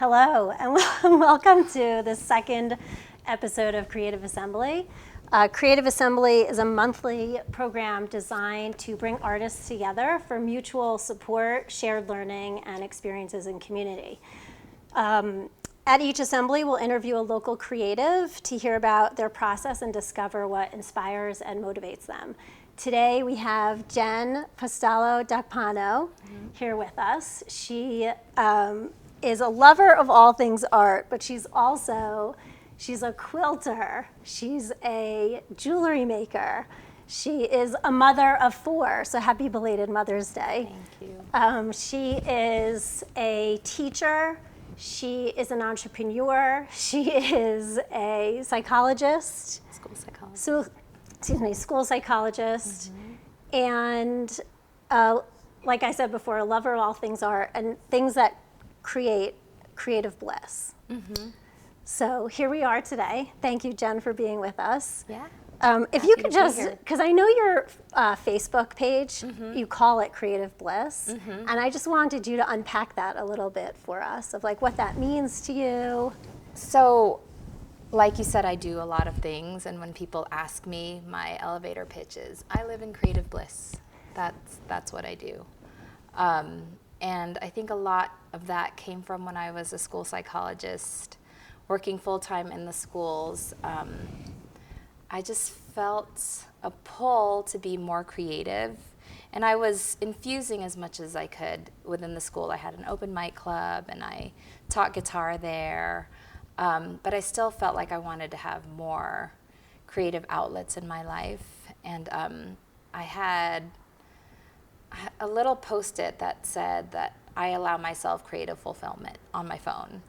Hello, and welcome to the second episode of Creative Assembly. Creative Assembly is a monthly program designed to bring artists together for mutual support, shared learning, and experiences in community. At each assembly, we'll interview a local creative to hear about their process and discover what inspires and motivates them. Today we have Jen Pastalo here with us. She is a lover of all things art, but she's a quilter, she's a jewelry maker, she is a mother of 4, so happy belated Mother's Day. Thank you. She is a teacher, she is an entrepreneur, she is a psychologist. School psychologist. And like I said before, a lover of all things art and things that create creative bliss. So here we are today. Thank you, Jen, for being with us. Yeah. If you could just, because I know your Facebook page, you call it Creative Bliss, and I just wanted you to unpack that a little bit for us, of like what that means to you. So, like you said, I do a lot of things, and when people ask me, my elevator pitch is, I live in creative bliss. That's what I do. And I think a lot of that came from when I was a school psychologist, working full-time in the schools. I just felt a pull to be more creative, and I was infusing as much as I could within the school. I had an open mic club, and I taught guitar there, but I still felt like I wanted to have more creative outlets in my life, and I had a little post-it that said that I allow myself creative fulfillment on my phone.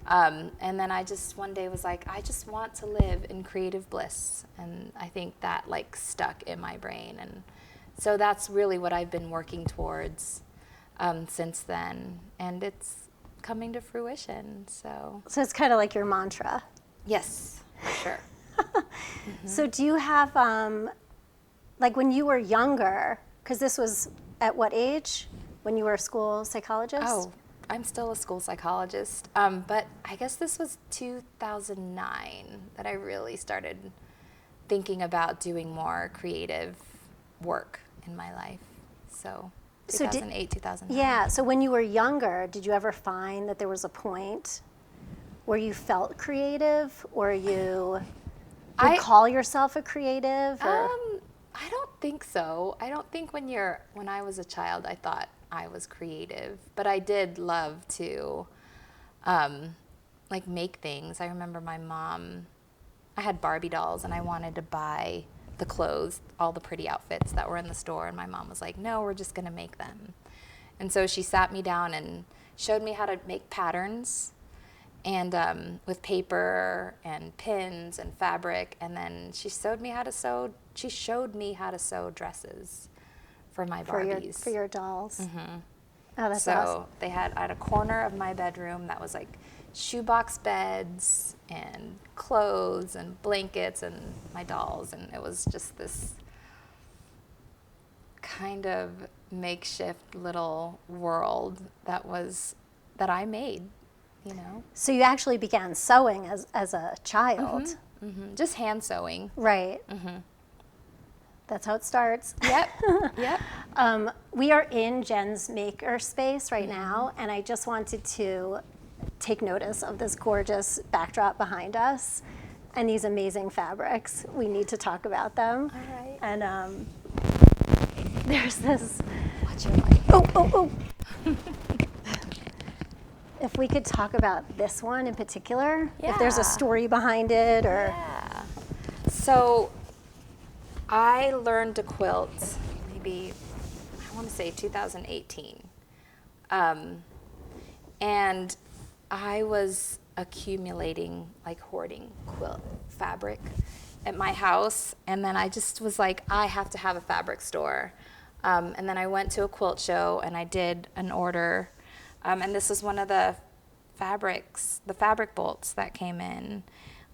And then I just one day was like, I just want to live in creative bliss. And I think that like stuck in my brain. And so that's really what I've been working towards since then. And it's coming to fruition, so. So it's kind of like your mantra. Yes, for sure. So do you have, like when you were younger, because this was at what age when you were a school psychologist? Oh, I'm still a school psychologist, but I guess this was 2009 that I really started thinking about doing more creative work in my life. So 2008, 2009. Yeah, so when you were younger, did you ever find that there was a point where you felt creative, or you would call yourself a creative? Or? I don't think so. I don't think when I was a child, I thought I was creative, but I did love to like make things. I remember my mom, I had Barbie dolls, and I wanted to buy the clothes, all the pretty outfits that were in the store, and my mom was like, no, we're just gonna make them. And so she sat me down and showed me how to make patterns, and with paper and pins and fabric, and then she showed me how to sew dresses for my Barbies. For your dolls. Oh, that's so awesome. I had a corner of my bedroom that was like shoebox beds and clothes and blankets and my dolls, and it was just this kind of makeshift little world that I made, you know. So you actually began sewing as a child. Just hand sewing. Right. That's how it starts. Yep. Yep. We are in Jen's maker space right now, and I just wanted to take notice of this gorgeous backdrop behind us and these amazing fabrics. We need to talk about them. All right. And there's this. Watch your light. Oh. If we could talk about this one in particular, if there's a story behind it, or. Yeah. So I learned to quilt maybe, I want to say 2018. And I was accumulating, like hoarding quilt fabric at my house. And then I just was like, I have to have a fabric store. And then I went to a quilt show and I did an order. And this was one of the fabric bolts that came in.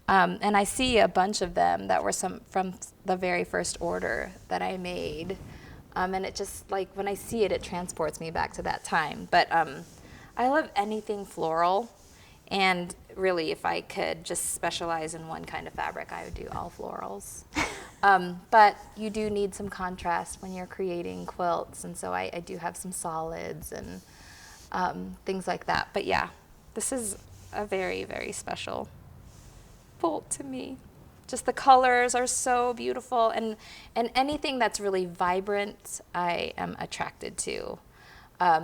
And I see a bunch of them that were from the very first order that I made. And it just, like, when I see it, it transports me back to that time. But I love anything floral. And really, if I could just specialize in one kind of fabric, I would do all florals. But you do need some contrast when you're creating quilts, and so I do have some solids and things like that. But yeah, this is a very, very special quilt to me. Just the colors are so beautiful, and anything that's really vibrant, I am attracted to.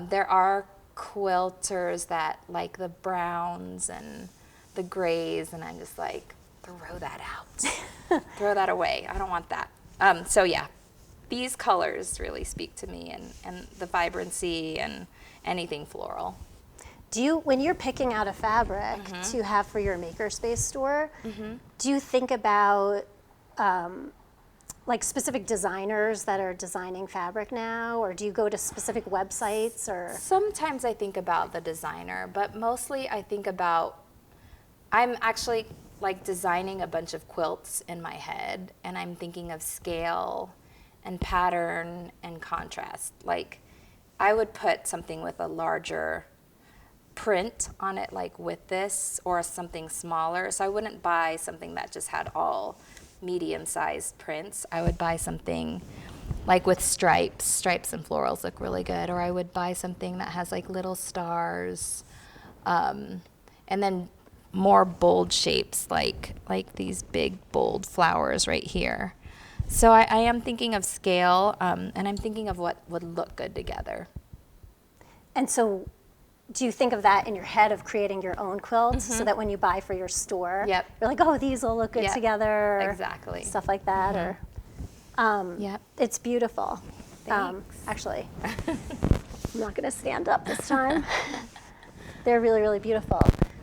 There are quilters that like the browns and the grays, and I'm just like, throw that out. Throw that away. I don't want that. So yeah, these colors really speak to me, and the vibrancy and anything floral. Do you, when you're picking out a fabric to have for your makerspace store, do you think about like specific designers that are designing fabric now, or do you go to specific websites? Or Sometimes I think about the designer, but mostly I think about, I'm actually like designing a bunch of quilts in my head, and I'm thinking of scale and pattern and contrast. Like I would put something with a larger print on it, like with this, or something smaller. So I wouldn't buy something that just had all medium-sized prints. I would buy something like with stripes. Stripes and florals look really good. Or I would buy something that has like little stars, and then more bold shapes, like these big bold flowers right here. So I am thinking of scale, and I'm thinking of what would look good together. and so do you think of that in your head of creating your own quilt so that when you buy for your store, Yep. you're like, oh, these will look good Yep. together, Exactly. stuff like that, or Yep. it's beautiful. Thanks. Actually, I'm not going to stand up this time. They're really, really beautiful.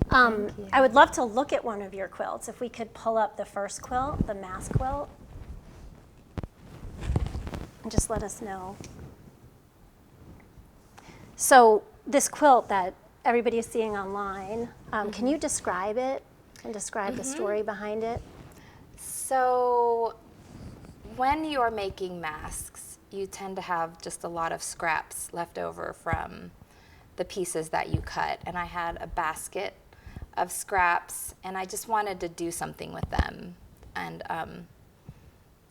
Thank you. I would love to look at one of your quilts. If we could pull up the first quilt, the mask quilt, and just let us know. So this quilt that everybody is seeing online, can you describe it and describe the story behind it? So when you're making masks, you tend to have just a lot of scraps left over from the pieces that you cut. And I had a basket of scraps, and I just wanted to do something with them. And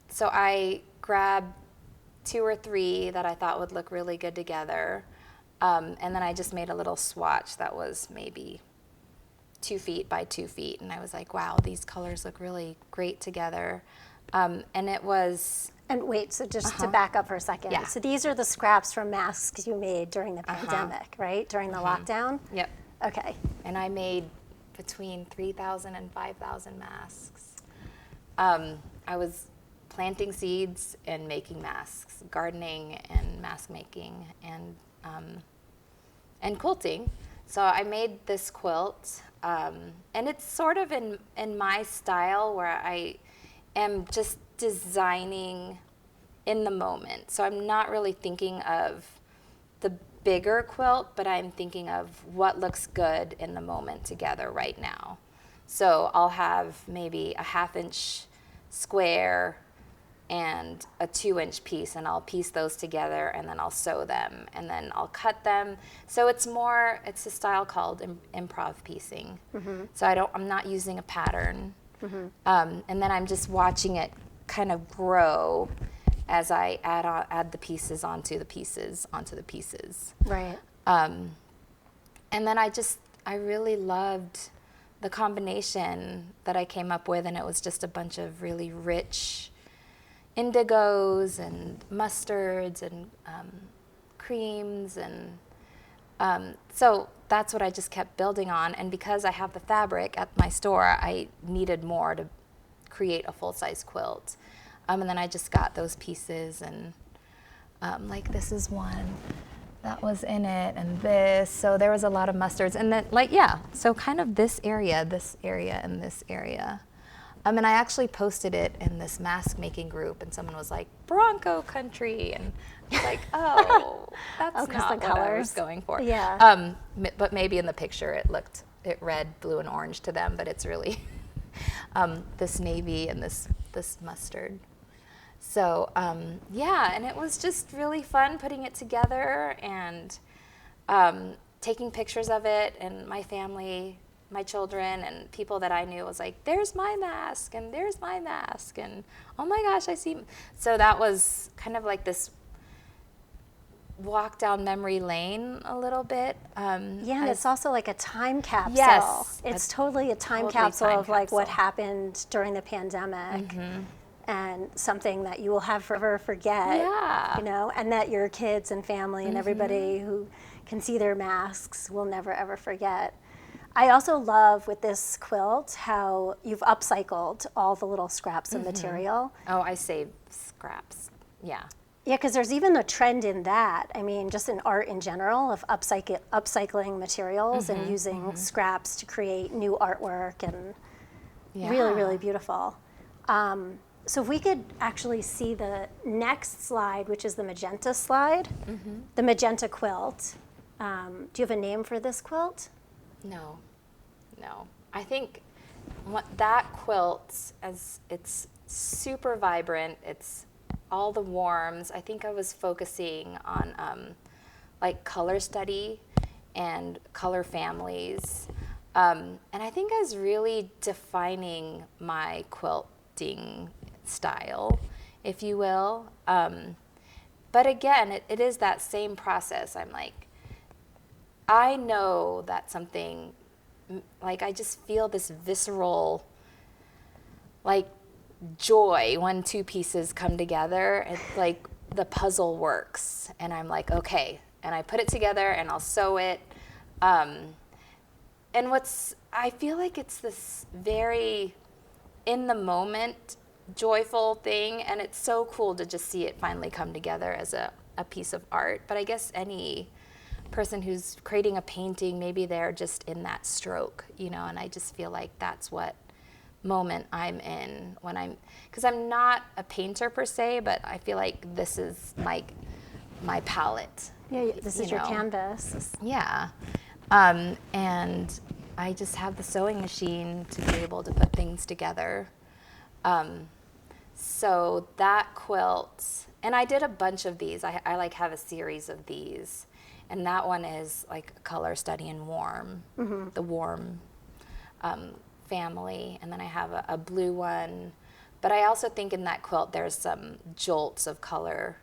so I grabbed 2 or 3 that I thought would look really good together. And then I just made a little swatch that was maybe 2 feet by 2 feet. And I was like, wow, these colors look really great together. And it was... And wait, so just to back up for a second. Yeah. So these are the scraps from masks you made during the pandemic, right? During the lockdown? Yep. Okay. And I made between 3,000 and 5,000 masks. I was planting seeds and making masks, gardening and mask making, and quilting. So I made this quilt, and it's sort of in my style where I am just designing in the moment. So I'm not really thinking of the bigger quilt, but I'm thinking of what looks good in the moment together right now. So I'll have maybe a 1/2 inch square and a 2-inch piece, and I'll piece those together, and then I'll sew them, and then I'll cut them. So it's a style called improv piecing. So I'm not using a pattern. And then I'm just watching it kind of grow as I add the pieces onto the pieces onto the pieces. Right. And then I really loved the combination that I came up with, and it was just a bunch of really rich indigos and mustards and creams, and so that's what I just kept building on. And because I have the fabric at my store, I needed more to create a full-size quilt. And then I just got those pieces, and like this is one that was in it, and this. So there was a lot of mustards, and then so kind of this area, and this area. And I actually posted it in this mask making group, and someone was like, Bronco country, and I was like, oh, that's not the what I colors. was going for. Yeah. But maybe in the picture it read blue and orange to them, but it's really this navy and this mustard. So and it was just really fun putting it together and taking pictures of it. And my my children and people that I knew was like, there's my mask and there's my mask and oh my gosh, I see. So that was kind of like this walk down memory lane a little bit. And it's also like a time capsule. Yes, it's totally a time capsule of like what happened during the pandemic. And something that you will have forever forget, you know, and that your kids and family and everybody who can see their masks will never ever forget. I also love with this quilt how you've upcycled all the little scraps of material. Oh, I save scraps. Yeah. Yeah, because there's even a trend in that. I mean, just in art in general of upcycling materials and using scraps to create new artwork and really, really beautiful. So if we could actually see the next slide, which is the magenta slide, the magenta quilt. Do you have a name for this quilt? No. I think that quilt, as it's super vibrant, it's all the warms. I think I was focusing on like color study and color families. And I think I was really defining my quilting style, if you will. But again, it is that same process. I'm like, I know that something, like I just feel this visceral, like joy when two pieces come together. It's like the puzzle works. And I'm like, okay. And I put it together and I'll sew it. And I feel like it's this very in the moment joyful thing, and it's so cool to just see it finally come together as a piece of art. But I guess any person who's creating a painting, maybe they're just in that stroke, you know, and I just feel like that's what moment I'm in when because I'm not a painter per se, but I feel like this is like my palette. Yeah, this is your canvas. Yeah. And I just have the sewing machine to be able to put things together. So that quilt, and I did a bunch of these. I like have a series of these, and that one is like color study and warm, the warm family, and then I have a blue one. But I also think in that quilt there's some jolts of color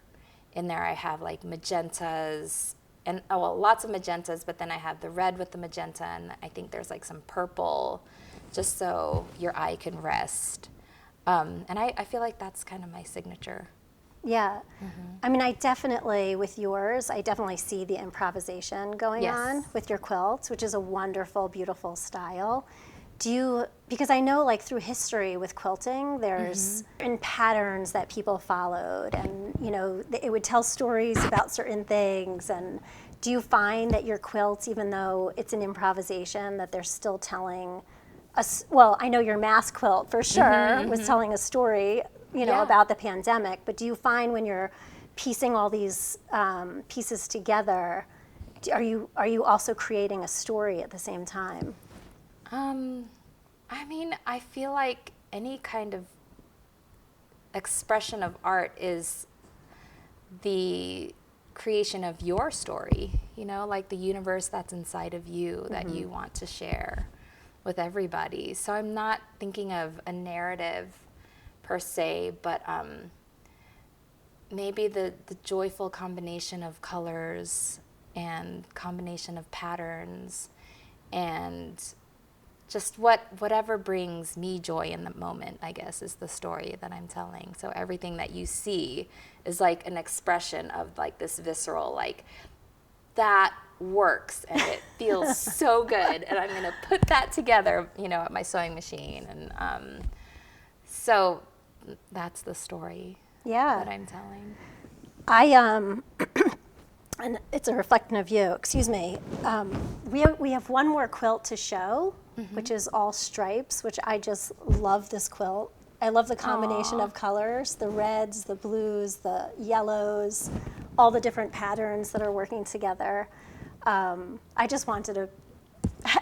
in there. I have like magentas, and lots of magentas, but then I have the red with the magenta, and I think there's like some purple, just so your eye can rest. And I feel like that's kind of my signature. Yeah. I mean, I definitely see the improvisation going on with your quilts, which is a wonderful, beautiful style. Because I know like through history with quilting, there's certain patterns that people followed, and you know, it would tell stories about certain things. And do you find that your quilts, even though it's an improvisation, that they're still telling well, I know your mask quilt for sure was telling a story, you know, about the pandemic, but do you find when you're piecing all these pieces together, are you also creating a story at the same time? I mean, I feel like any kind of expression of art is the creation of your story, you know, like the universe that's inside of you that you want to share with everybody. So I'm not thinking of a narrative per se, but maybe the joyful combination of colors and combination of patterns and just whatever brings me joy in the moment, I guess, is the story that I'm telling. So everything that you see is like an expression of like this visceral, like that works and it feels so good, and I'm going to put that together, you know, at my sewing machine. And so that's the story that I'm telling. And it's a reflection of you, excuse me. We have one more quilt to show, which is all stripes, which I just love this quilt. I love the combination of colors, the reds, the blues, the yellows, all the different patterns that are working together. I just wanted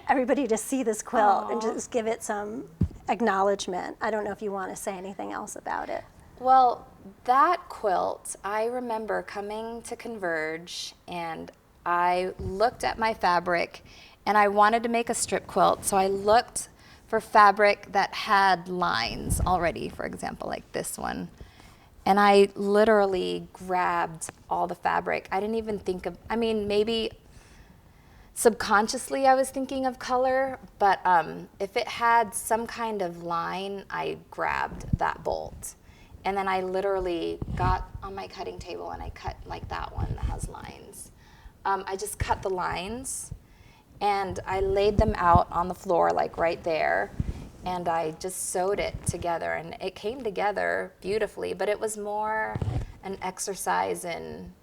everybody to see this quilt and just give it some acknowledgement. I don't know if you want to say anything else about it. Well, that quilt, I remember coming to Converge, and I looked at my fabric, And I wanted to make a strip quilt, so I looked for fabric that had lines already, for example, like this one. And I literally grabbed all the fabric. I didn't even think of, I mean, maybe subconsciously I was thinking of color, but if it had some kind of line, I grabbed that bolt. And then I literally got on my cutting table and I cut like that one that has lines. I just cut the lines and I laid them out on the floor like right there. And I just sewed it together, and it came together beautifully, but it was more an exercise in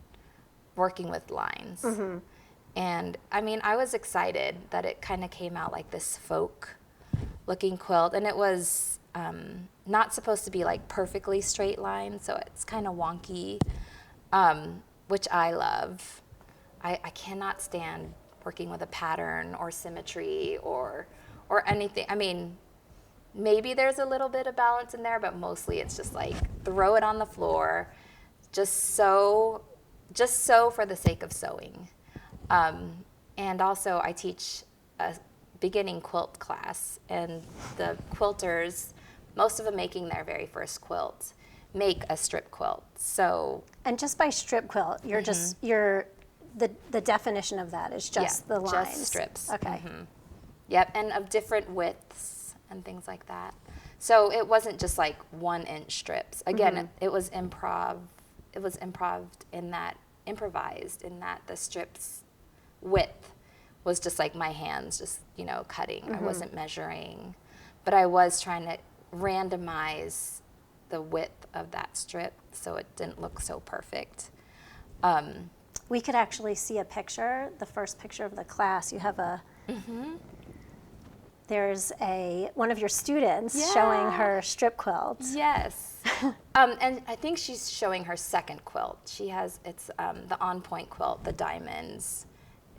working with lines. Mm-hmm. And I mean, I was excited that it kind of came out like this folk looking quilt, and it was not supposed to be like perfectly straight lines, so it's kind of wonky, which I love. I cannot stand working with a pattern or symmetry or anything. I mean, maybe there's a little bit of balance in there, but mostly it's just like throw it on the floor, just sew for the sake of sewing. And also I teach a beginning quilt class, and the quilters, most of them making their very first quilt, make a strip quilt. So, and just by strip quilt, you're just the definition of that is just the lines. Just strips. Okay. Mm-hmm. Yep, and of different widths and things like that. So it wasn't just like 1-inch strips. Again, it was improv. It was improvised in that the strips width was just like my hands just, cutting. I wasn't measuring, but I was trying to randomize the width of that strip so it didn't look so perfect. We could actually see a picture, the first picture of the class. You have a there's one of your students showing her strip quilt. Yes. And I think she's showing her second quilt. She has, it's the On Point quilt, the diamonds.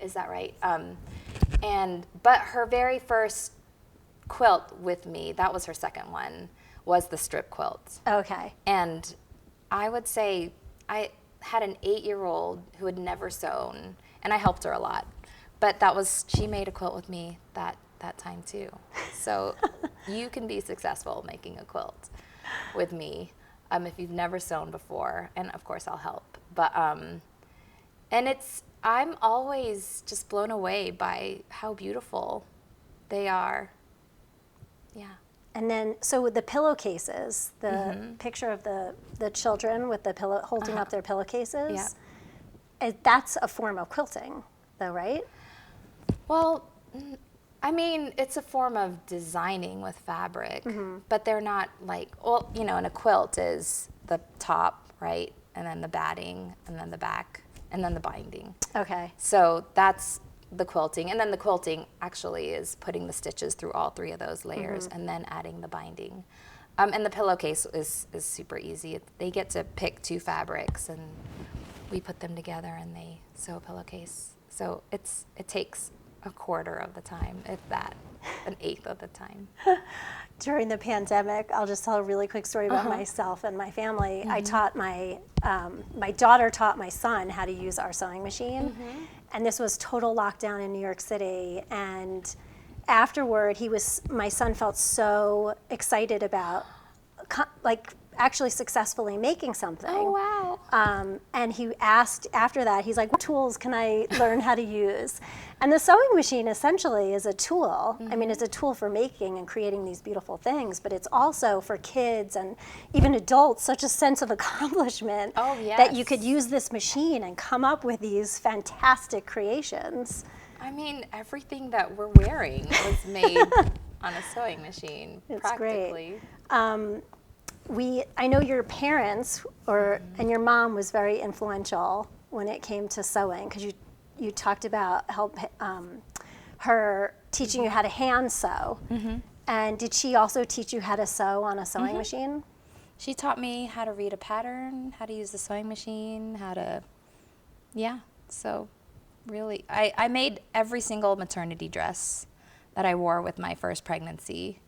Is that right? But her very first quilt with me, that was her second one, was the strip quilt. Okay. And I would say I had an 8-year-old who had never sewn, and I helped her a lot. But she made a quilt with me that time too. So you can be successful making a quilt with me if you've never sewn before, and of course I'll help. But I'm always just blown away by how beautiful they are. Yeah. And then, so with the pillowcases, the picture of the children with the pillow holding up their pillowcases, that's a form of quilting, though, right? Well, I mean, it's a form of designing with fabric, but they're not like, and a quilt is the top, right? And then the batting, and then the back, and then the binding. Okay. So that's the quilting. And then the quilting actually is putting the stitches through all 3 of those layers and then adding the binding. And the pillowcase is super easy. They get to pick 2 fabrics, and we put them together, and they sew a pillowcase. So it takes a quarter of the time, if that, an eighth of the time. During the pandemic, I'll just tell a really quick story about myself and my family. I taught my daughter taught my son how to use our sewing machine, and this was total lockdown in New York City. And afterward, my son felt so excited about actually successfully making something. Oh, wow. And he asked after that, he's like, what tools can I learn how to use? And the sewing machine essentially is a tool. I mean, it's a tool for making and creating these beautiful things, but it's also for kids and even adults, such a sense of accomplishment that you could use this machine and come up with these fantastic creations. I mean, everything that we're wearing was made on a sewing machine, it's practically. Great. I know your parents and your mom was very influential when it came to sewing, because you talked about her teaching you how to hand sew. And did she also teach you how to sew on a sewing machine? She taught me how to read a pattern, how to use the sewing machine, so really, I made every single maternity dress that I wore with my first pregnancy.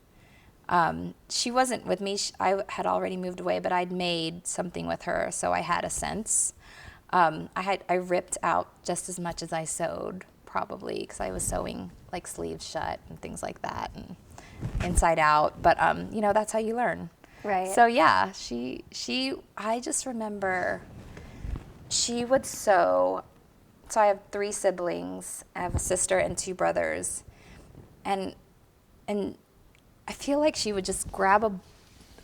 She wasn't with me. I had already moved away, but I'd made something with her, so I had a sense. I ripped out just as much as I sewed, probably, because I was sewing like sleeves shut and things like that and inside out. But, you know, that's how you learn. Right. So yeah, I just remember she would sew. So I have 3 siblings. I have a sister and 2 brothers. And I feel like she would just grab a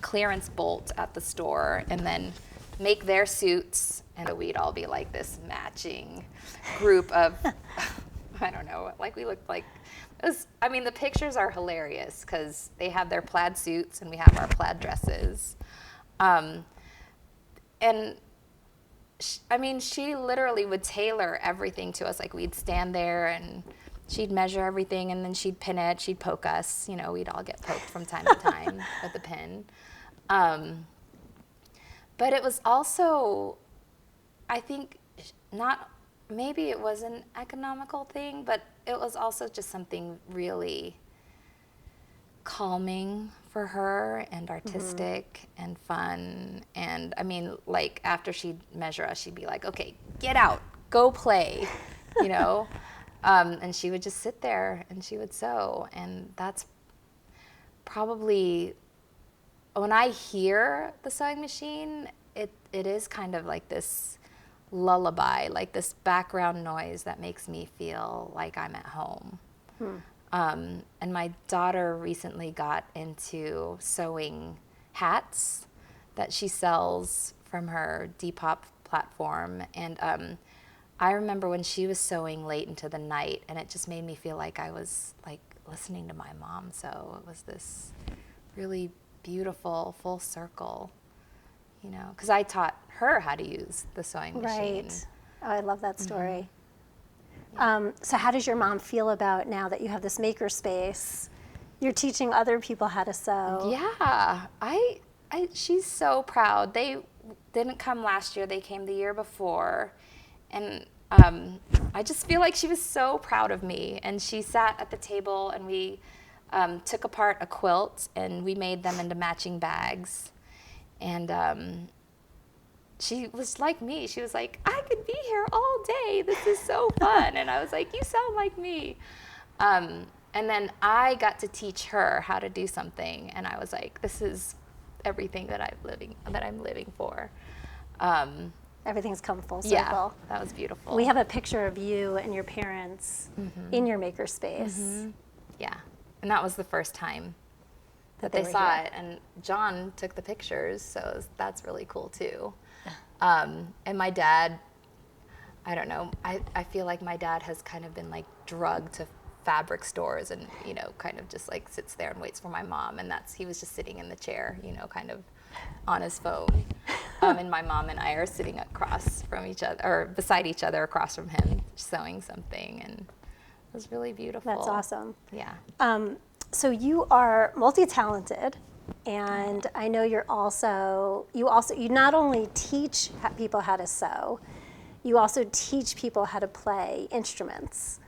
clearance bolt at the store and then make their suits, and we'd all be like this matching group of, I don't know, like we looked like, I mean, the pictures are hilarious because they have their plaid suits and we have our plaid dresses. And I mean, she literally would tailor everything to us. Like, we'd stand there and she'd measure everything, and then she'd pin it, she'd poke us. You know, we'd all get poked from time to time with the pin. But it was also, I think, maybe it was an economical thing, but it was also just something really calming for her and artistic and fun. And I mean, like, after she'd measure us, she'd be like, okay, get out, go play, you know? And she would just sit there and she would sew. And that's probably, when I hear the sewing machine, it is kind of like this lullaby, like this background noise that makes me feel like I'm at home. And my daughter recently got into sewing hats that she sells from her Depop platform. And I remember when she was sewing late into the night, and it just made me feel like I was like listening to my mom sew. It was this really beautiful full circle, you know, because I taught her how to use the sewing machine. Right. Oh, I love that story. So how does your mom feel about now that you have this maker space? You're teaching other people how to sew. Yeah, she's so proud. They didn't come last year. They came the year before. And I just feel like she was so proud of me. And she sat at the table and we took apart a quilt and we made them into matching bags. And she was like me. She was like, I could be here all day. This is so fun. And I was like, you sound like me. And then I got to teach her how to do something. And I was like, this is everything that I'm living for. Everything's come full circle. Yeah, that was beautiful. We have a picture of you and your parents in your maker space. Yeah, and that was the first time that they they were saw here. it. And John took the pictures, so that's really cool too. And my dad, I don't know, I feel like my dad has kind of been like drugged to fabric stores and, you know, kind of just like sits there and waits for my mom. And he was just sitting in the chair, you know, kind of on his phone. And my mom and I are sitting across from each other, or beside each other across from him, sewing something. And it was really beautiful. That's awesome. Yeah. So you are multi-talented, and I know you not only teach people how to sew, you also teach people how to play instruments.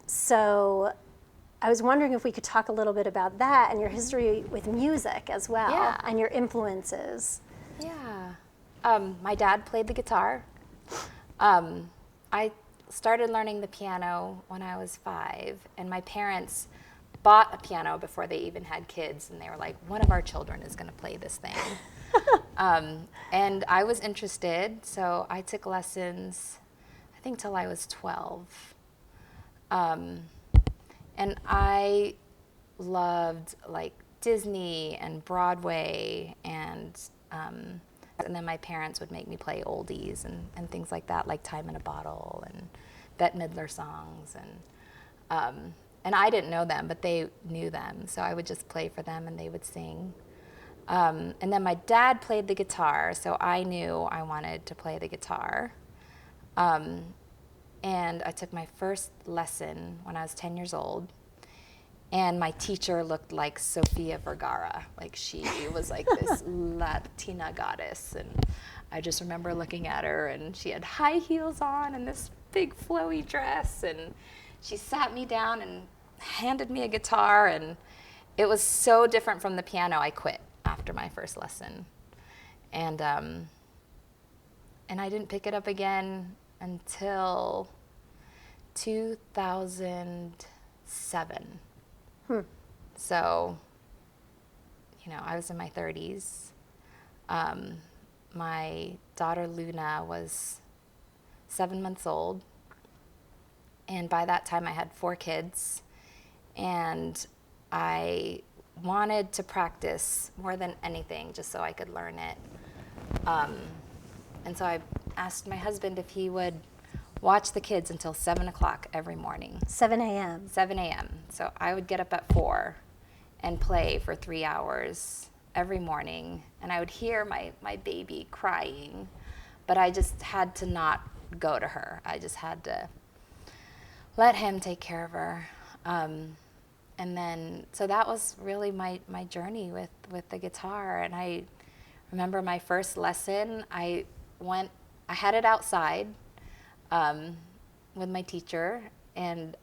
So I was wondering if we could talk a little bit about that and your history with music as well, Yeah. and your influences. Yeah. My dad played the guitar. I started learning the piano when I was 5, and my parents bought a piano before they even had kids, and they were like, one of our children is going to play this thing. And I was interested, so I took lessons, I think till I was 12. And I loved like Disney and Broadway, and then my parents would make me play oldies and things like that, like Time in a Bottle and Bette Midler songs. And I didn't know them, but they knew them, so I would just play for them and they would sing. And then my dad played the guitar, so I knew I wanted to play the guitar. And I took my first lesson when I was 10 years old. And my teacher looked like Sofia Vergara. Like, she was like this Latina goddess. And I just remember looking at her, and she had high heels on and this big flowy dress. And she sat me down and handed me a guitar. And it was so different from the piano, I quit after my first lesson. And I didn't pick it up again until 2007. So, I was in my 30s. My daughter Luna was 7 months old. And by that time I had 4 kids. And I wanted to practice more than anything just so I could learn it. And so I asked my husband if he would watch the kids until 7 o'clock every morning. 7 a.m. 7 a.m. So I would get up at 4 and play for 3 hours every morning. And I would hear my baby crying, but I just had to not go to her. I just had to let him take care of her. And then, so that was really my journey with the guitar. And I remember my first lesson, I had it outside with my teacher. And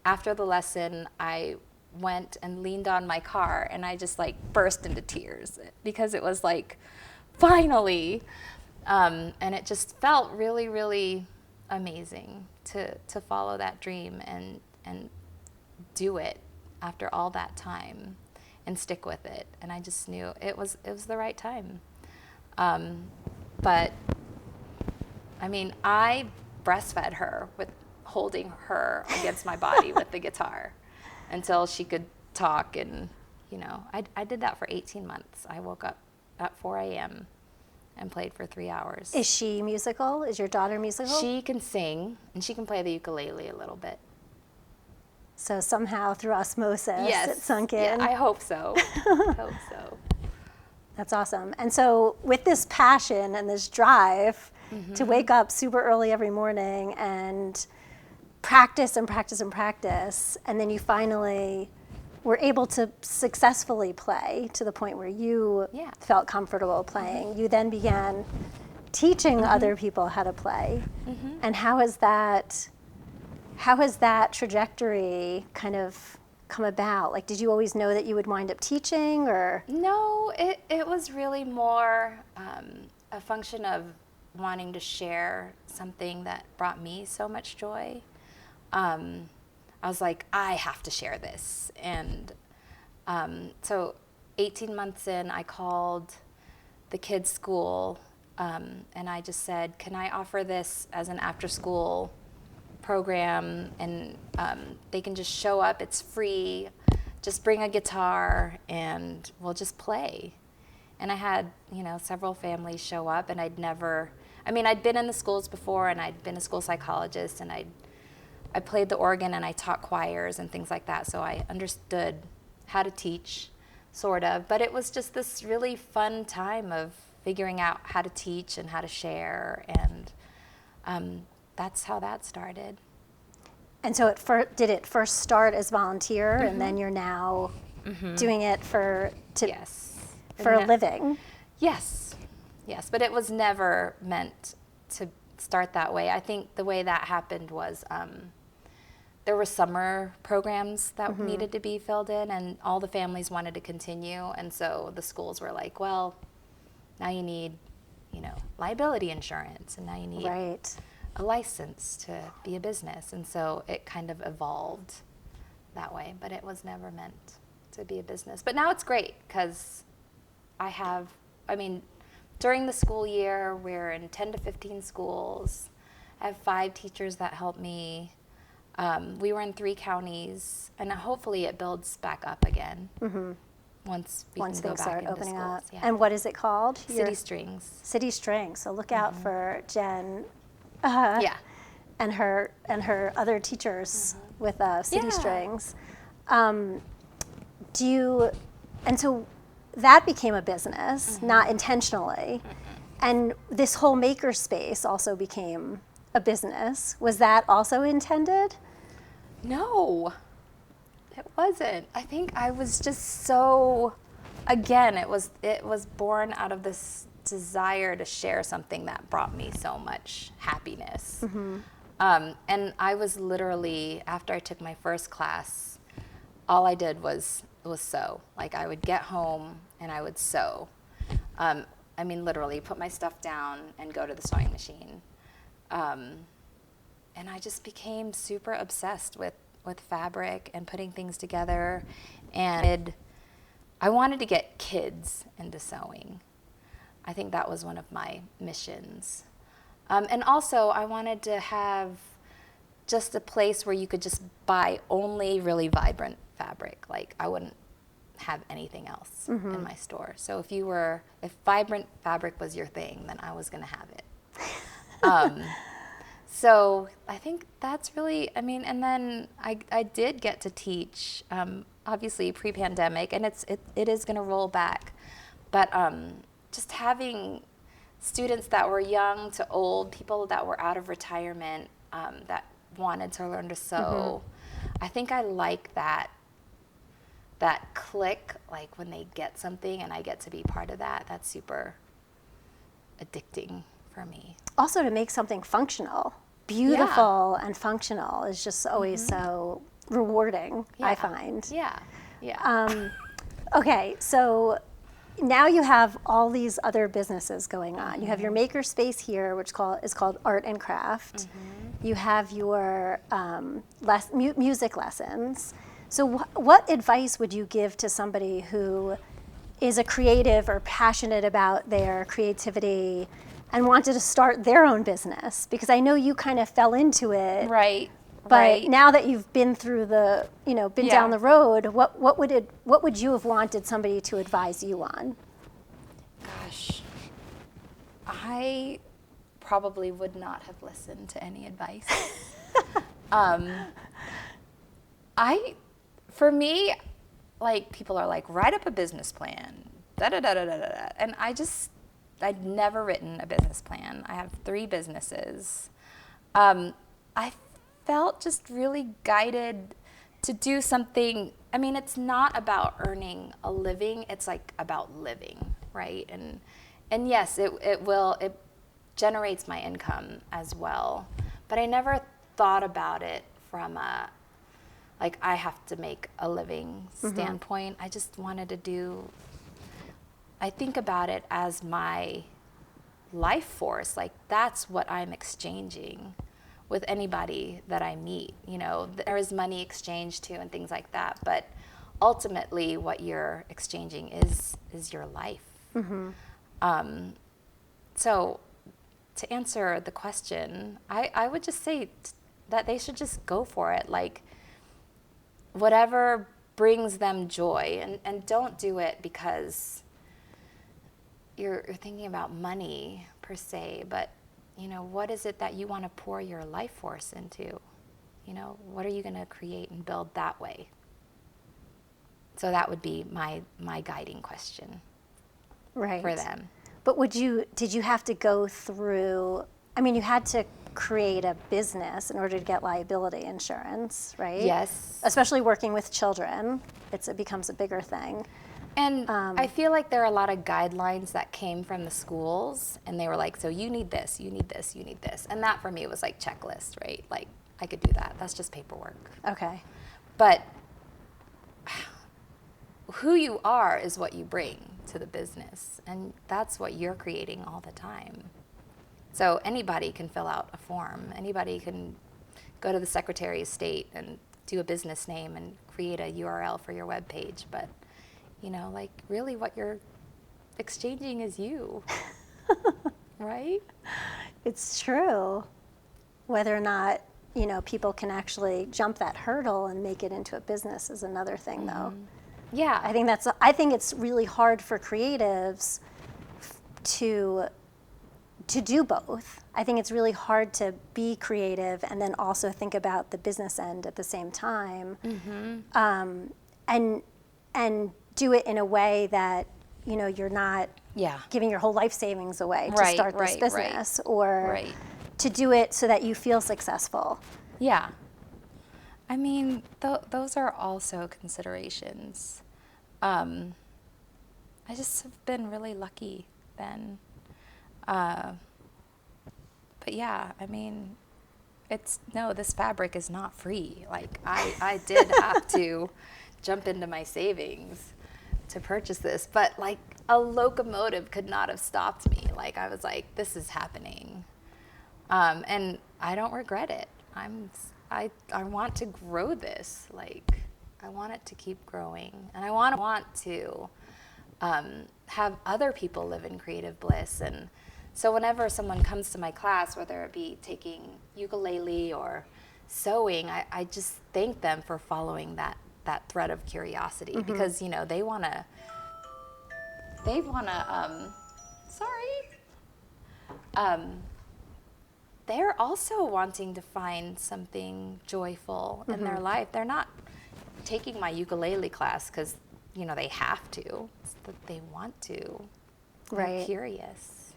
after the lesson, I went and leaned on my car and I just burst into tears because it was finally. And it just felt really, really amazing to follow that dream and do it after all that time and stick with it. And I just knew it was the right time. But I mean, I breastfed her with holding her against my body with the guitar until she could talk. And, I did that for 18 months. I woke up at 4 a.m. and played for 3 hours. Is she musical? Is your daughter musical? She can sing, and she can play the ukulele a little bit. So somehow through osmosis, it sunk in. Yeah, I hope so. Hope so. That's awesome. And so with this passion and this drive to wake up super early every morning and practice and practice and practice, and then you finally were able to successfully play to the point where you felt comfortable playing. You then began teaching other people how to play. And how has that trajectory kind of come about? Did you always know that you would wind up teaching, or? No, it was really more a function of wanting to share something that brought me so much joy. I was like, I have to share this. And so 18 months in, I called the kids' school and I just said, can I offer this as an after-school program? And they can just show up, it's free, just bring a guitar and we'll just play. And I had, several families show up, and I'd been in the schools before, and I'd been a school psychologist, and I played the organ and I taught choirs and things like that, so I understood how to teach, sort of. But it was just this really fun time of figuring out how to teach and how to share, and that's how that started. And so did it first start as volunteer, and then you're now doing it for a living? Yes, but it was never meant to start that way. I think the way that happened was there were summer programs that needed to be filled in, and all the families wanted to continue, and so the schools were like, well, now you need, liability insurance, and now you need a license to be a business, and so it kind of evolved that way, but it was never meant to be a business. But now it's great because during the school year, we're in 10 to 15 schools. I have 5 teachers that help me. We were in 3 counties, and hopefully it builds back up again once things start opening up. Yeah. And what is it called? City Strings. City Strings. So look out for Jen. And her other teachers with City Strings. And so that became a business, not intentionally. And this whole maker space also became a business. Was that also intended? No, it wasn't. I think I was just so, again, it was born out of this desire to share something that brought me so much happiness. And I was literally, after I took my first class, all I did was sew. I would get home and I would sew. Literally put my stuff down and go to the sewing machine. I just became super obsessed with fabric and putting things together. And I wanted to get kids into sewing. I think that was one of my missions. And also, I wanted to have just a place where you could just buy only really vibrant fabric. Like, I wouldn't have anything else in my store. So if vibrant fabric was your thing, then I was going to have it. So I think that's really, I mean, and then I did get to teach, obviously pre-pandemic, and it is going to roll back. But just having students that were young to old, people that were out of retirement, that wanted to learn to sew, I think I like that click, like when they get something and I get to be part of that. That's super addicting for me. Also, to make something functional, beautiful and functional is just always so rewarding, I find. Yeah. Okay, so now you have all these other businesses going on. You have your maker space here, which is called Art and Craft. You have your music lessons. So what advice would you give to somebody who is a creative or passionate about their creativity and wanted to start their own business? Because I know you kind of fell into it. Right. But now that you've been through been down the road, what would you have wanted somebody to advise you on? Gosh, I probably would not have listened to any advice. For me, like, people are like, write up a business plan, da-da-da-da-da-da. And I'd never written a business plan. I have 3 businesses. I felt just really guided to do something. I mean, it's not about earning a living. It's like about living, right? And yes, it generates my income as well. But I never thought about it from like, I have to make a living standpoint. I just wanted to I think about it as my life force. Like, that's what I'm exchanging with anybody that I meet. There is money exchanged too and things like that, but ultimately what you're exchanging is your life. So to answer the question, I would just say that they should just go for it. Like, whatever brings them joy, and don't do it because you're thinking about money per se, but what is it that you want to pour your life force into? What are you going to create and build that way? So that would be my guiding question for them. But did you have to go through, you had to create a business in order to get liability insurance, right? Yes. Especially working with children, it becomes a bigger thing. And I feel like there are a lot of guidelines that came from the schools, and they were like, so you need this, you need this, you need this. And that for me was like checklist, right? Like, I could do that. That's just paperwork. Okay. But who you are is what you bring to the business, and that's what you're creating all the time. So anybody can fill out a form. Anybody can go to the Secretary of State and do a business name and create a URL for your web page. But, like, really what you're exchanging is you, right? It's true. Whether or not, people can actually jump that hurdle and make it into a business is another thing, though. Yeah. I think it's really hard for creatives to do both. I think it's really hard to be creative and then also think about the business end at the same time, and do it in a way that you're not giving your whole life savings away to start this business, or to do it so that you feel successful. Yeah. I mean, those are also considerations. I just have been really lucky then. But yeah, I mean, this fabric is not free. Like, I did have to jump into my savings to purchase this, but like, a locomotive could not have stopped me. Like, I was like, this is happening. And I don't regret it. I want to grow this. Like, I want it to keep growing, and I want to have other people live in creative bliss. And so whenever someone comes to my class, whether it be taking ukulele or sewing, I just thank them for following that thread of curiosity, because they wanna they're also wanting to find something joyful in their life. They're not taking my ukulele class because they have to. It's that they want to. Right. They're curious.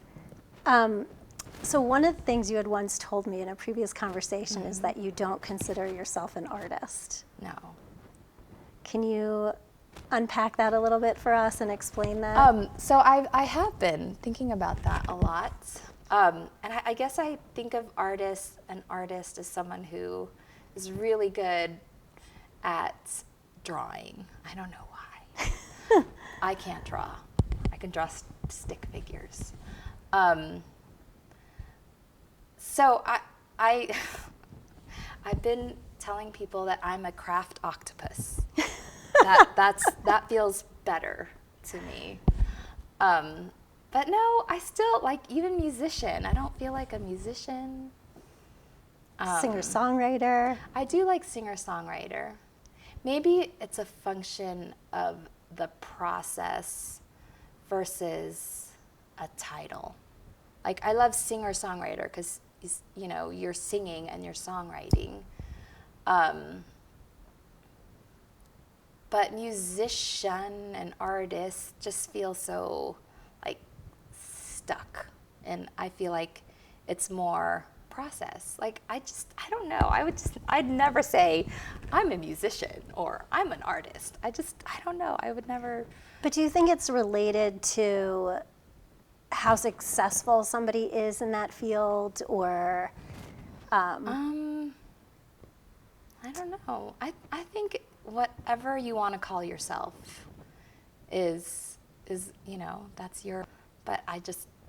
So one of the things you had once told me in a previous conversation is that you don't consider yourself an artist. No. Can you unpack that a little bit for us and explain that? So I have been thinking about that a lot. And I guess I think of an artist as someone who is really good at drawing. I don't know why. I can't draw. I can draw stick figures. So I've been telling people that I'm a craft octopus. That feels better to me. But no, I still, like, even musician. I don't feel like a musician. Singer-songwriter. I do like singer-songwriter. Maybe it's a function of the process versus a title. Like, I love singer-songwriter because, you're singing and you're songwriting. But musician and artist just feel so, like, stuck. And I feel like it's more process. Like, I don't know. I'd never say I'm a musician or I'm an artist. I don't know. I would never. But do you think it's related to how successful somebody is in that field, or? I don't know. I think whatever you want to call yourself is that's your. But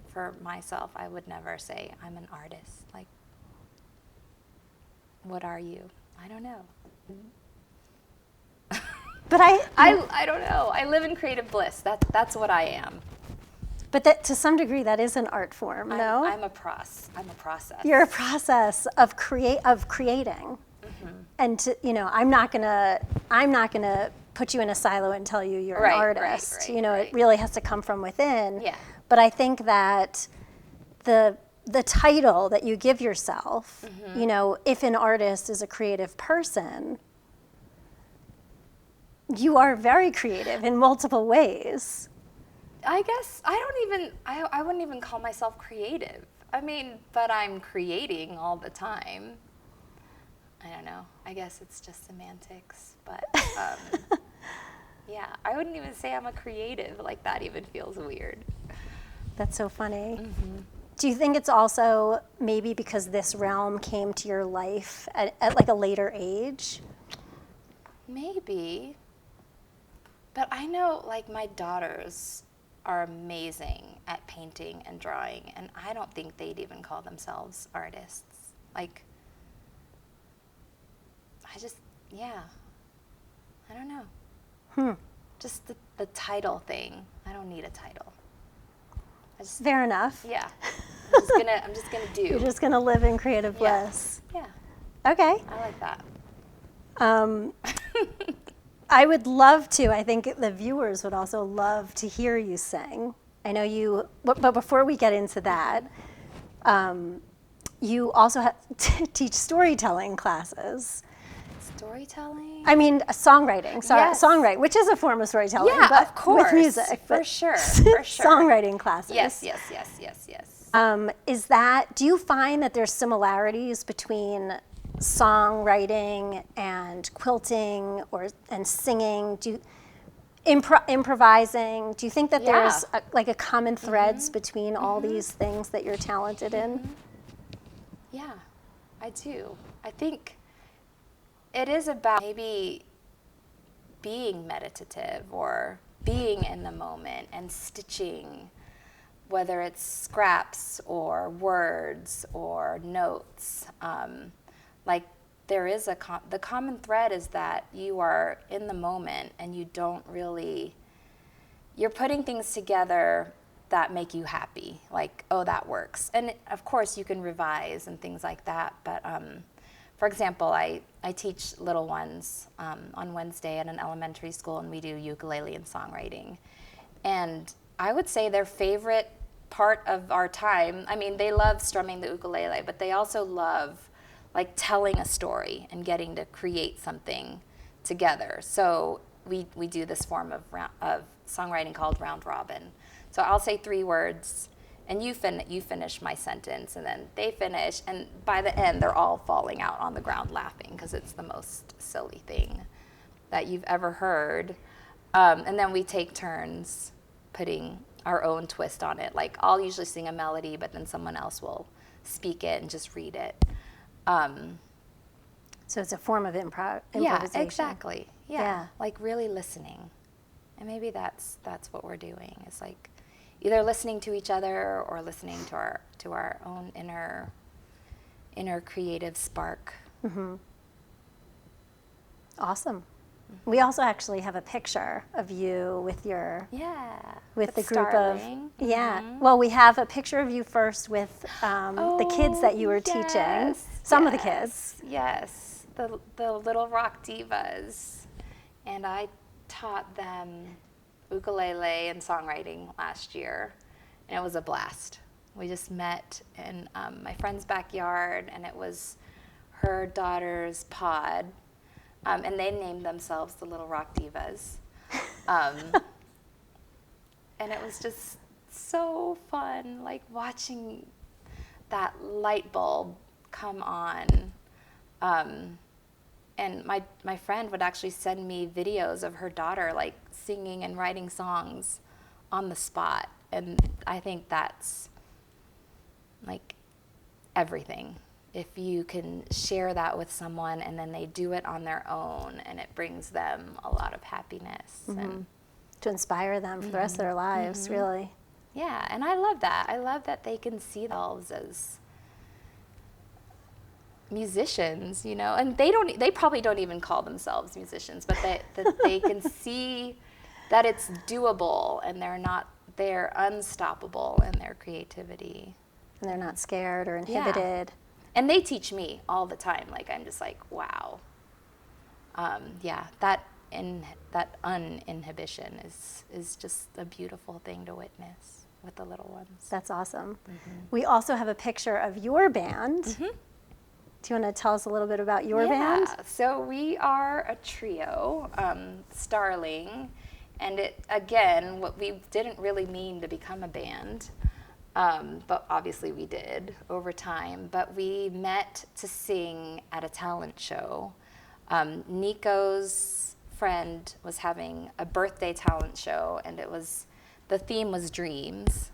for myself, I would never say I'm an artist. Like, what are you? I don't know. But I don't know. I live in creative bliss. That's what I am. But that, to some degree, that is an art form, no? I'm a process. You're a process of creating. And I'm not gonna put you in a silo and tell you you're an artist. Right. It really has to come from within. Yeah. But I think that the title that you give yourself, if an artist is a creative person, you are very creative in multiple ways. I guess I wouldn't even call myself creative. I mean, but I'm creating all the time. I don't know. I guess it's just semantics, but yeah, I wouldn't even say I'm a creative. Like, that even feels weird. That's so funny. Do you think it's also maybe because this realm came to your life at like a later age? Maybe. But I know, like, my daughters are amazing at painting and drawing, and I don't think they'd even call themselves artists. Like, I don't know. Just the title thing. I don't need a title. Fair enough. Yeah. I'm just gonna do. You're just gonna live in creative bliss. Yeah. Okay. I like that. I would love to. I think the viewers would also love to hear you sing. I know you, but before we get into that, you also teach storytelling classes. Storytelling? I mean, songwriting. Sorry, Yes. Songwriting, which is a form of storytelling. Yeah, but of course. with music. For but sure. Songwriting classes. Yes. Do you find that there's similarities between songwriting and quilting and singing? Improvising? Do you think that there's a common threads between all these things that you're talented in? Yeah, I do. I think it is about maybe being meditative or being in the moment and stitching, whether it's scraps or words or notes. like there is the common thread is that you are in the moment and you don't really, you're putting things together that make you happy, like, oh, that works. And of course you can revise and things like that, but for example, I teach little ones on Wednesday at an elementary school, and we do ukulele and songwriting. And I would say their favorite part of our time, I mean, they love strumming the ukulele, but they also love like telling a story and getting to create something together. So we do this form of songwriting called round robin. So I'll say 3 words, and you finish my sentence, and then they finish, and by the end, they're all falling out on the ground laughing because it's the most silly thing that you've ever heard. And then we take turns putting our own twist on it. Like, I'll usually sing a melody, but then someone else will speak it and just read it. So it's a form of improvisation. Yeah, exactly. Yeah, like really listening. And maybe that's what we're doing. It's like either listening to each other or listening to our own inner creative spark. Mm-hmm. Awesome. We also actually have a picture of you with with the group starling. of Well, we have a picture of you first with the kids that you were teaching. Some of the kids. Yes, the little rock divas, and I taught them ukulele and songwriting last year, and it was a blast. We just met in my friend's backyard, and it was her daughter's pod. And they named themselves the Little Rock Divas. And it was just so fun, like watching that light bulb come on. And my friend would actually send me videos of her daughter like singing and writing songs on the spot. And I think that's like everything. If you can share that with someone and then they do it on their own, and it brings them a lot of happiness. Mm-hmm. And to inspire them for the rest of their lives, really. Yeah, and I love that. I love that they can see themselves as musicians, and they probably don't even call themselves musicians, but that they can see that it's doable, and they're unstoppable in their creativity. And they're not scared or inhibited. Yeah. And they teach me all the time. Like, I'm just like, wow. That uninhibition is just a beautiful thing to witness with the little ones. That's awesome. Mm-hmm. We also have a picture of your band. Mm-hmm. Do you want to tell us a little bit about your band? Yeah, so we are a trio, Starling, and what we didn't really mean to become a band. But obviously we did over time. But we met to sing at a talent show. Nico's friend was having a birthday talent show, and the theme was dreams.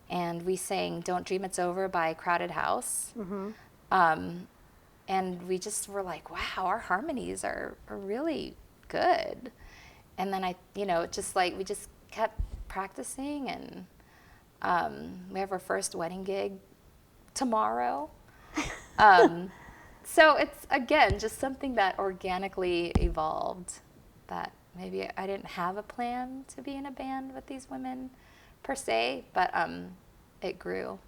And we sang "Don't Dream It's Over" by Crowded House. Mm-hmm. And we just were like, wow, our harmonies are really good. And then we just kept practicing, and we have our first wedding gig tomorrow. So it's, again, just something that organically evolved, that maybe I didn't have a plan to be in a band with these women per se, but it grew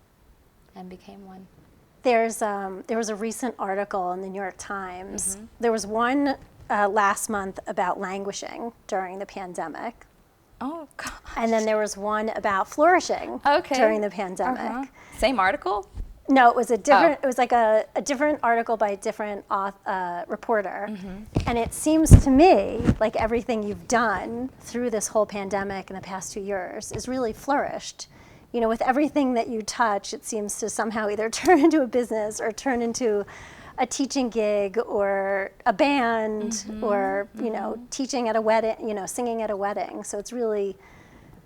and became one. There was a recent article in the New York Times. Mm-hmm. There was one last month about languishing during the pandemic. Oh, gosh. And then there was one about flourishing during the pandemic. Uh-huh. Same article? No, it was a different. It was like a different article by a different reporter. Mm-hmm. And it seems to me like everything you've done through this whole pandemic in the past 2 years is really flourished. With everything that you touch, it seems to somehow either turn into a business or turn into a teaching gig or a band, mm-hmm. or teaching at a wedding, singing at a wedding. So it's really,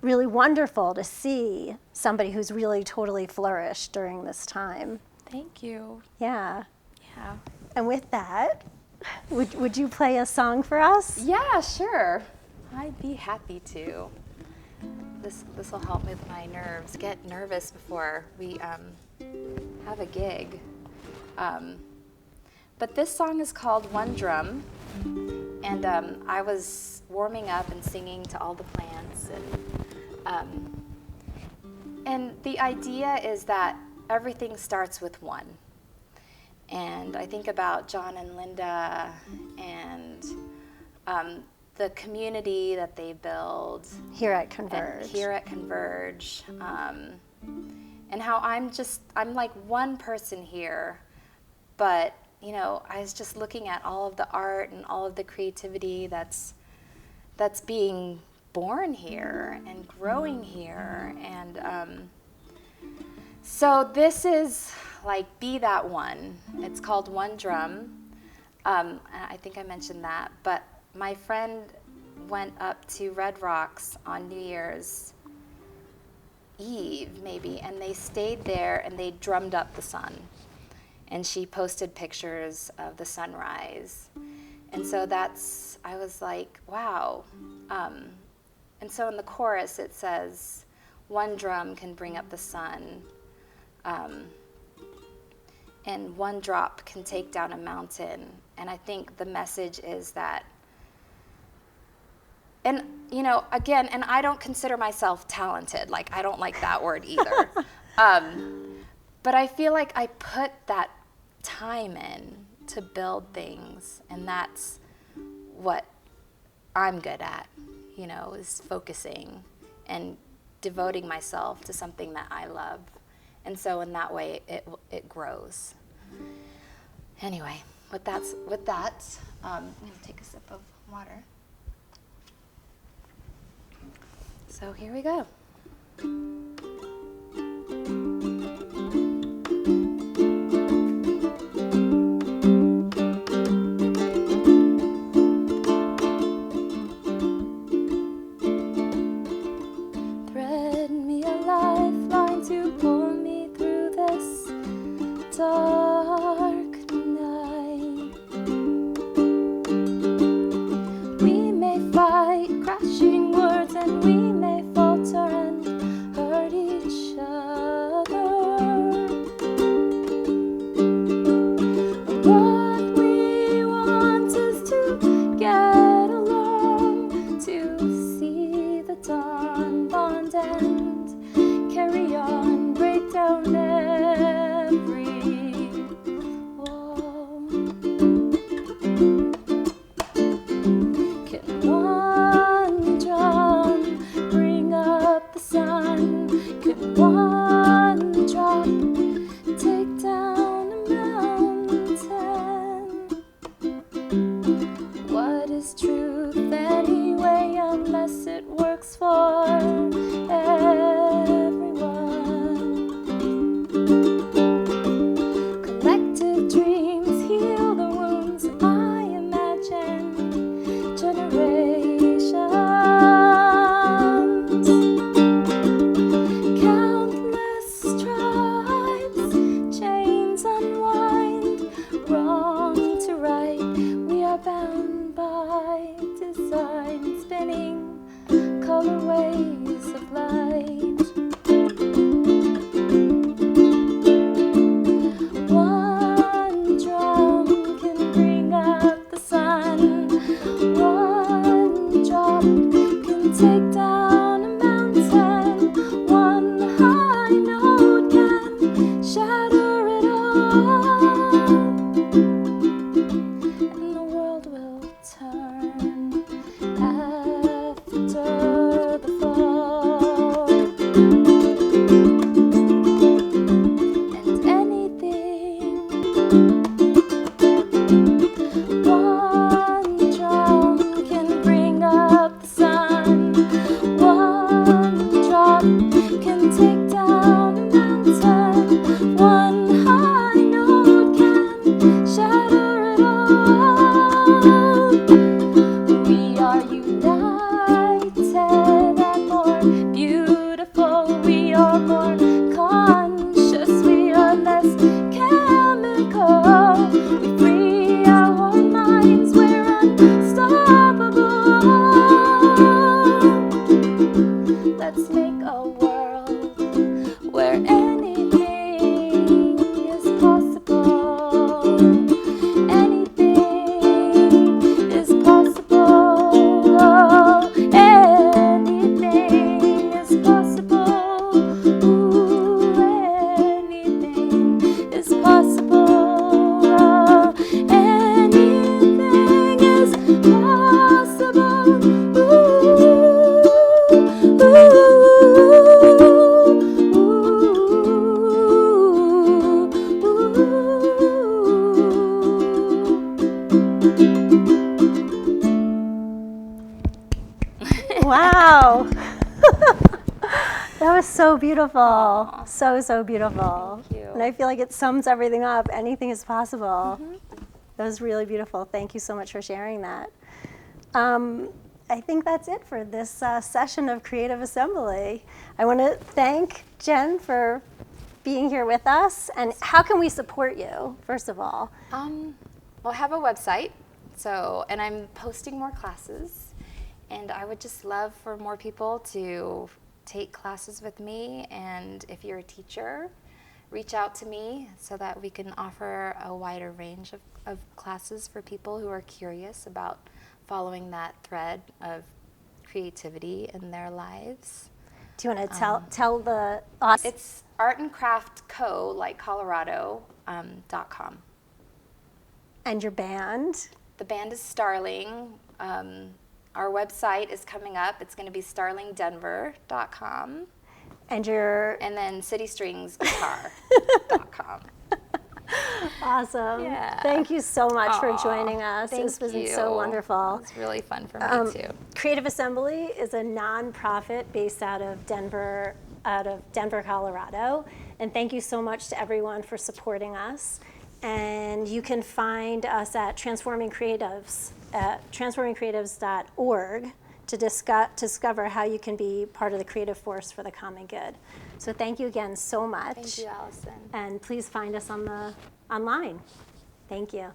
really wonderful to see somebody who's really totally flourished during this time. Thank you. Yeah. Yeah. And with that, would you play a song for us? Yeah, sure. I'd be happy to. This will help with my nerves. Get nervous before we have a gig. But this song is called One Drum, and I was warming up and singing to all the plants, and the idea is that everything starts with one. And I think about John and Linda and the community that they build Here at Converge. And how I'm like one person here, but you know, I was just looking at all of the art and all of the creativity that's being born here and growing here. And so this is like Be That One. It's called One Drum. I think I mentioned that, but my friend went up to Red Rocks on New Year's Eve, maybe, and they stayed there and they drummed up the sun. And she posted pictures of the sunrise. And so I was like, wow. And so in the chorus it says, one drum can bring up the sun, and one drop can take down a mountain. And I think the message is that, and you know, again, and I don't consider myself talented, like I don't like that word either. But I feel like I put that time in to build things, and that's what I'm good at, you know, is focusing and devoting myself to something that I love. And so in that way, it grows. Anyway, with that, I'm going to take a sip of water. So here we go. Thread me a lifeline to pull me through this dark night. We may fight crashing words, and we may falter and hurt each other. What we want is to get along, to see the dawn, bond and carry on, break down every so beautiful. So beautiful. Thank you. And I feel like it sums everything up. Anything is possible. That was really beautiful. Thank you so much for sharing that. I think that's it for this session of Creative Assembly. I want to thank Jen for being here with us. And how can we support you, first of all? Well, I have a website, and I'm posting more classes, and I would just love for more people to take classes with me, and if you're a teacher, reach out to me so that we can offer a wider range of classes for people who are curious about following that thread of creativity in their lives. Do you want to tell the audience? It's artandcraftco, like Colorado, .com. And your band? The band is Starling. Our website is coming up. It's going to be starlingdenver.com. And your... And then citystringsguitar.com. Awesome. Yeah. Thank you so much for joining us. This was so wonderful. It's really fun for me too. Creative Assembly is a nonprofit based out of Denver, Colorado. And thank you so much to everyone for supporting us. And you can find us at Transforming Creatives at transformingcreatives.org to discover how you can be part of the creative force for the common good. So thank you again so much. Thank you, Allison. And please find us online. Thank you.